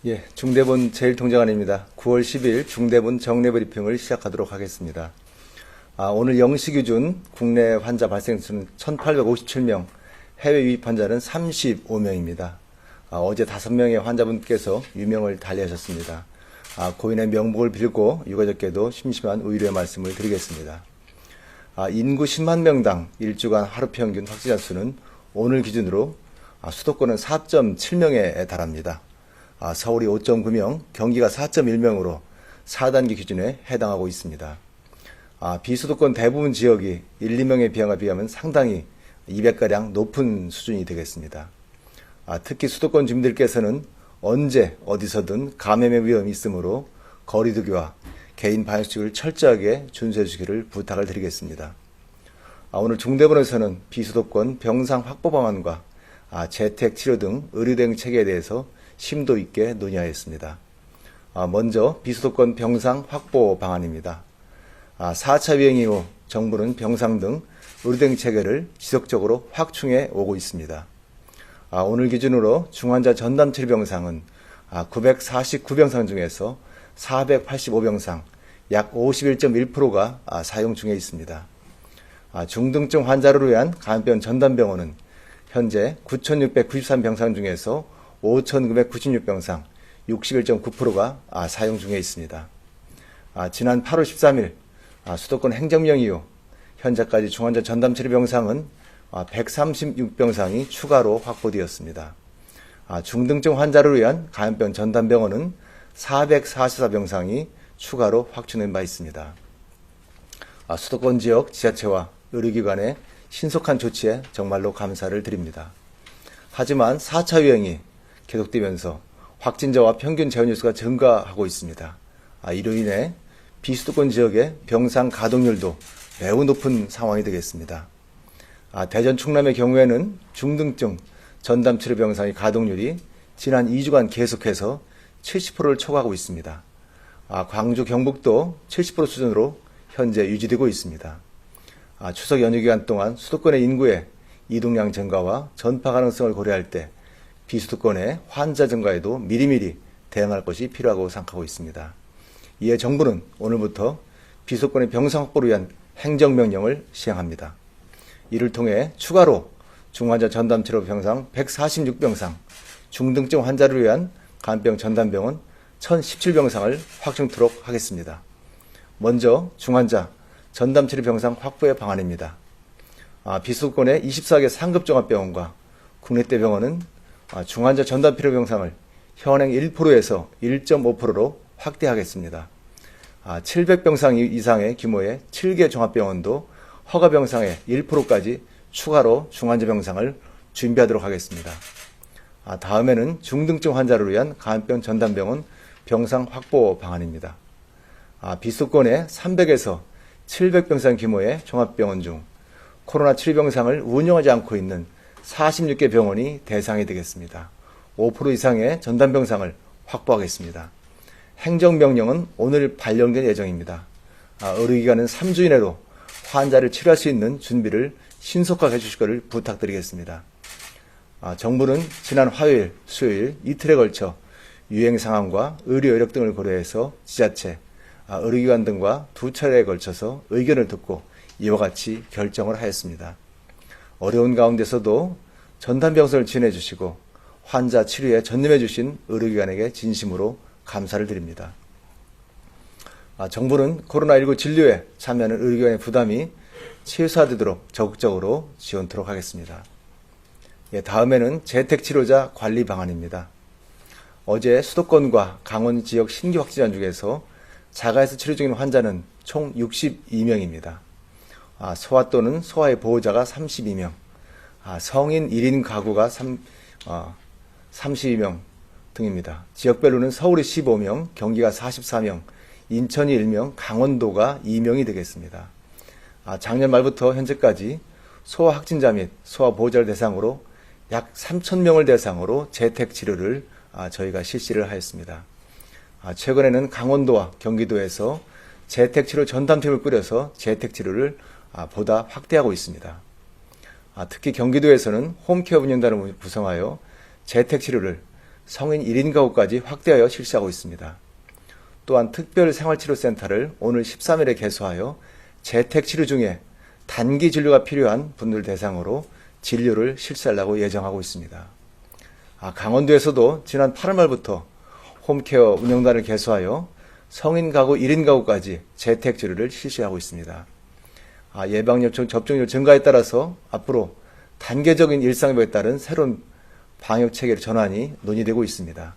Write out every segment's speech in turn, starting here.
예, 중대본 제1통장관입니다. 9월 10일 중대본 정례 브리핑을 시작하도록 하겠습니다. 오늘 0시 기준 국내 환자 발생 수는 1,857명, 해외 유입 환자는 35명입니다. 어제 5명의 환자분께서 유명을 달리하셨습니다. 고인의 명복을 빌고 유가족께도 심심한 의료의 말씀을 드리겠습니다. 인구 10만 명당 일주간 하루 평균 확진자 수는 오늘 기준으로 수도권은 4.7명에 달합니다. 서울이 5.9명, 경기가 4.1명으로 4단계 기준에 해당하고 있습니다. 비수도권 대부분 지역이 1, 2명의 비하가 비하면 상당히 200가량 높은 수준이 되겠습니다. 특히 수도권 주민들께서는 언제 어디서든 감염의 위험이 있으므로 거리두기와 개인 방역수칙을 철저하게 준수해 주시기를 부탁을 드리겠습니다. 오늘 중대본에서는 비수도권 병상 확보 방안과 재택 치료 등 의료 대응 체계에 대해서 심도 있게 논의하였습니다. 먼저 비수도권 병상 확보 방안입니다. 4차 유행 이후 정부는 병상 등 의료 대응 체계를 지속적으로 확충해 오고 있습니다. 오늘 기준으로 중환자 전담 치료 병상은 949병상 중에서 485병상, 약 51.1%가 사용 중에 있습니다. 중등증 환자를 위한 감염병 전담병원은 현재 9,693병상 중에서 5,996병상, 61.9%가 사용 중에 있습니다. 지난 8월 13일 수도권 행정명 이후 현재까지 중환자 전담 치료 병상은 136병상이 추가로 확보되었습니다. 중등증 환자를 위한 감염병 전담병원은 444병상이 추가로 확충된 바 있습니다. 수도권 지역 지자체와 의료기관의 신속한 조치에 정말로 감사를 드립니다. 하지만 4차 유행이 계속되면서 확진자와 평균 재원 일수가 증가하고 있습니다. 이로 인해 비수도권 지역의 병상 가동률도 매우 높은 상황이 되겠습니다. 대전 충남의 경우에는 중등증 전담 치료 병상의 가동률이 지난 2주간 계속해서 70%를 초과하고 있습니다. 광주 경북도 70% 수준으로 현재 유지되고 있습니다. 추석 연휴 기간 동안 수도권의 인구의 이동량 증가와 전파 가능성을 고려할 때 비수도권의 환자 증가에도 미리미리 대응할 것이 필요하고 생각하고 있습니다. 이에 정부는 오늘부터 비수도권의 병상 확보를 위한 행정명령을 시행합니다. 이를 통해 추가로 중환자 전담 치료 병상 146병상, 중등증 환자를 위한 감염병 전담병원 1,017병상을 확충토록 하겠습니다. 먼저 중환자 전담 치료 병상 확보의 방안입니다. 비수도권의 24개 상급 종합병원과 국내대 병원은 중환자 전담 치료 병상을 현행 1%에서 1.5%로 확대하겠습니다. 700병상 이상의 규모의 7개 종합병원도 허가 병상의 1%까지 추가로 중환자 병상을 준비하도록 하겠습니다. 다음에는 중등증 환자를 위한 감염병 전담병원 병상 확보 방안입니다. 비수도권의 300에서 700병상 규모의 종합병원 중 코로나 치료병상을 운영하지 않고 있는 46개 병원이 대상이 되겠습니다. 5% 이상의 전담병상을 확보하겠습니다. 행정명령은 오늘 발령될 예정입니다. 의료기관은 3주 이내로 환자를 치료할 수 있는 준비를 신속하게 해주실 것을 부탁드리겠습니다. 정부는 지난 화요일, 수요일 이틀에 걸쳐 유행 상황과 의료 여력 등을 고려해서 지자체, 의료기관 등과 2차례에 걸쳐서 의견을 듣고 이와 같이 결정을 하였습니다. 어려운 가운데서도 전담병상을 지원해 주시고 환자 치료에 전념해 주신 의료기관에게 진심으로 감사를 드립니다. 정부는 코로나19 진료에 참여하는 의료기관의 부담이 최소화되도록 적극적으로 지원토록 하겠습니다. 다음에는 재택치료자 관리 방안입니다. 어제 수도권과 강원 지역 신규 확진자 중에서 자가에서 치료 중인 환자는 총 62명입니다. 소아 또는 소아의 보호자가 32명, 성인 1인 가구가 32명 등입니다. 지역별로는 서울이 15명, 경기가 44명, 인천이 1명, 강원도가 2명이 되겠습니다. 작년 말부터 현재까지 소아 확진자 및 소아 보호자를 대상으로 약 3,000명을 대상으로 재택 치료를 저희가 실시를 하였습니다. 최근에는 강원도와 경기도에서 재택치료 전담팀을 꾸려서 재택치료를 보다 확대하고 있습니다. 특히 경기도에서는 홈케어 운영단을 구성하여 재택치료를 성인 1인 가구까지 확대하여 실시하고 있습니다. 또한 특별생활치료센터를 오늘 13일에 개소하여 재택치료 중에 단기 진료가 필요한 분들 대상으로 진료를 실시하려고 예정하고 있습니다. 강원도에서도 지난 8월 말부터 홈케어 운영단을 개소하여 성인 가구 1인 가구까지 재택치료를 실시하고 있습니다. 예방접종 접종률 증가에 따라서 앞으로 단계적인 일상회복에 따른 새로운 방역체계의 전환이 논의되고 있습니다.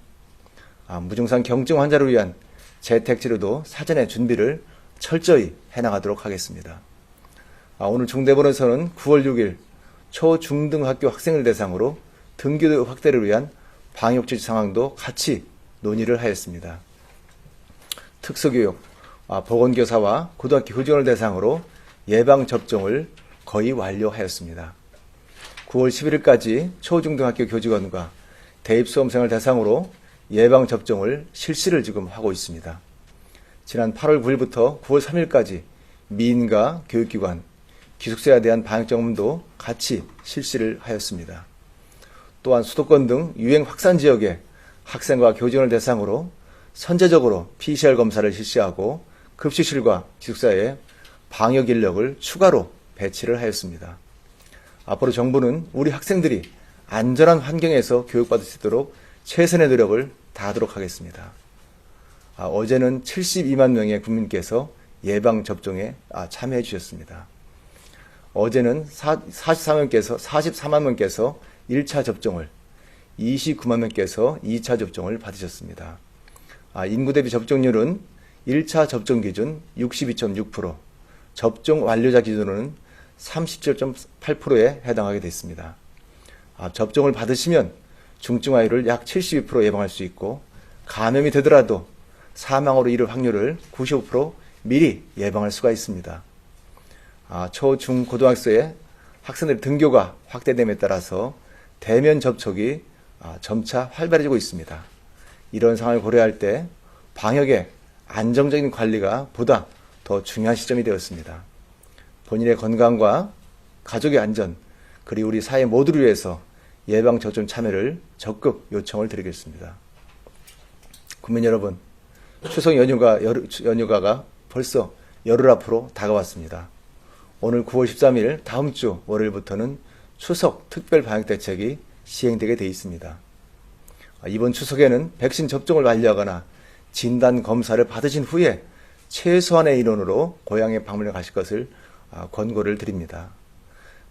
무증상 경증 환자를 위한 재택치료도 사전에 준비를 철저히 해나가도록 하겠습니다. 오늘 중대본에서는 9월 6일 초중등학교 학생을 대상으로 등교 확대를 위한 방역지시 상황도 같이 논의를 하였습니다. 특수교육, 보건교사와 고등학교 교직원을 대상으로 예방접종을 거의 완료하였습니다. 9월 11일까지 초중등학교 교직원과 대입수험생을 대상으로 예방접종을 실시를 지금 하고 있습니다. 지난 8월 9일부터 9월 3일까지 미인과 교육기관, 기숙사에 대한 방역점검도 같이 실시를 하였습니다. 또한 수도권 등 유행 확산 지역의 학생과 교직원을 대상으로 선제적으로 PCR 검사를 실시하고 급식실과 기숙사에 방역 인력을 추가로 배치를 하였습니다. 앞으로 정부는 우리 학생들이 안전한 환경에서 교육받을 수 있도록 최선의 노력을 다하도록 하겠습니다. 어제는 72만 명의 국민께서 예방접종에 참여해 주셨습니다. 어제는 44만 명께서 1차 접종을, 29만 명께서 2차 접종을 받으셨습니다. 인구 대비 접종률은 1차 접종 기준 62.6%, 접종 완료자 기준으로는 37.8%에 해당하게 됐습니다. 접종을 받으시면 중증화율을 약 72% 예방할 수 있고 감염이 되더라도 사망으로 이를 확률을 95% 미리 예방할 수가 있습니다. 초, 중, 고등학생의 학생들의 등교가 확대됨에 따라서 대면 접촉이 점차 활발해지고 있습니다. 이런 상황을 고려할 때 방역의 안정적인 관리가 보다 더 중요한 시점이 되었습니다. 본인의 건강과 가족의 안전, 그리고 우리 사회 모두를 위해서 예방접종 참여를 적극 요청을 드리겠습니다. 국민 여러분, 추석 연휴가가 벌써 열흘 앞으로 다가왔습니다. 오늘 9월 13일 다음 주 월요일부터는 추석 특별 방역 대책이 시행되게 되어 있습니다. 이번 추석에는 백신 접종을 완료하거나 진단 검사를 받으신 후에 최소한의 인원으로 고향에 방문해 가실 것을 권고를 드립니다.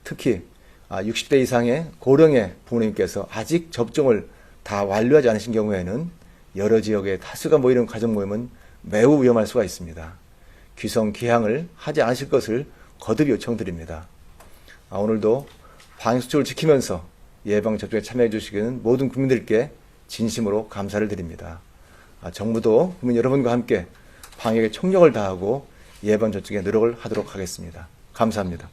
특히 60대 이상의 고령의 부모님께서 아직 접종을 다 완료하지 않으신 경우에는 여러 지역에 다수가 모이는 가족 모임은 매우 위험할 수가 있습니다. 귀성 귀향을 하지 않으실 것을 거듭 요청드립니다. 오늘도 방역수칙을 지키면서 예방접종에 참여해 주시는 모든 국민들께 진심으로 감사를 드립니다. 정부도 국민 여러분과 함께 방역에 총력을 다하고 예방접종에 노력을 하도록 하겠습니다. 감사합니다.